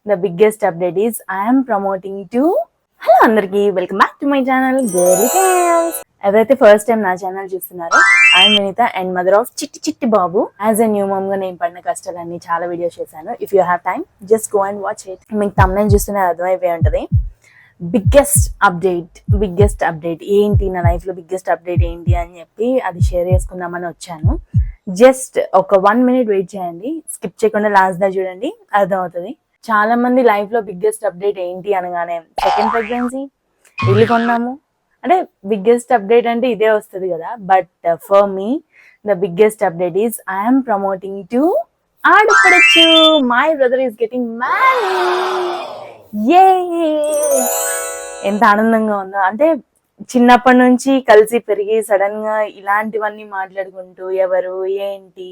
The biggest update is I am promoting to hello అందరికి welcome back to my channel girly tales. ఎవరైతే first time నా channel చూస్తున్నారో I'm Vineeta and mother of Chitti Chitti Babu. As a new మమ్ గా నేను పడిన కష్టాలన్నీ చాలా వీడియోస్ చేశాను. If you have time just go and watch it. మీకు తమ్ముని చూస్తూనే అర్థమైపోయి ఉంటుంది. బిగ్గెస్ట్ అప్డేట్ ఏంటి, నా లైఫ్ లో బిగ్గెస్ట్ అప్డేట్ ఏంటి అని చెప్పి అది షేర్ చేసుకుందామని వచ్చాను. జస్ట్ ఒక 1 minute వెయిట్ చేయండి, స్కిప్ చేయకుండా లాస్ట్ దా చూడండి, అర్థమవుతుంది. చాలా మంది లైఫ్ లో బిగ్గెస్ట్ అప్డేట్ ఏంటి అనగానే సెకండ్ ప్రెగ్నెన్సీ, ఇల్లు కొన్నాము అంటే బిగ్గెస్ట్ అప్డేట్ అంటే ఇదే వస్తుంది కదా. But for me the biggest update is I'm promoting to ఆడపడచ్చు. My brother is getting married. Yay! ఎంత ఆనందంగా ఉందో అంటే చిన్నప్పటి నుంచి కలిసి పెరిగి సడన్ గా ఇలాంటివన్నీ మాట్లాడుకుంటూ ఎవరు ఏంటి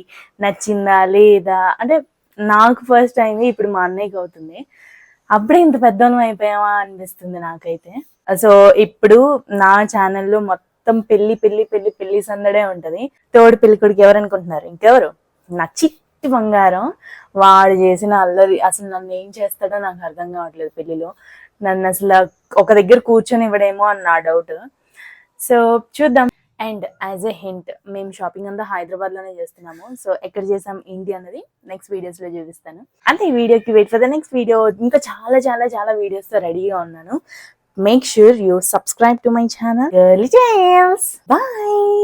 నచ్చిందా లేదా అంటే నాకు ఫస్ట్ అయింది, ఇప్పుడు మా అన్నయ్యకి అవుతుంది. అప్పుడే ఇంత పెద్దోళ్ళం అయిపోయావా అనిపిస్తుంది నాకైతే. సో ఇప్పుడు నా ఛానల్లో మొత్తం పెళ్లి సందడే ఉంటది. తోడు పెళ్లి కొడుకు ఎవరు అనుకుంటున్నారు? ఇంకెవరు, నా చిట్టి బంగారం. వాడు చేసిన అల్లరి అసలు నన్ను ఏం చేస్తాడో నాకు అర్థం కావట్లేదు. పెళ్లిలో నన్ను అసలు ఒక దగ్గర కూర్చొని ఇవ్వడేమో అని నా డౌట్. సో చూద్దాం. అండ్ యాజ్ ఎ హింట్, మేము షాపింగ్ అంతా హైదరాబాద్ లోనే చేస్తున్నాము. సో ఎక్కడ చేసాం ఏంటి అన్నది నెక్స్ట్ వీడియోస్ లో చూపిస్తాను. అంటే ఈ వీడియోకి wait for the next video. ఇంకా చాలా చాలా చాలా వీడియోస్ తో రెడీగా ఉన్నాను. Make sure you subscribe to my channel girly Tales. Bye.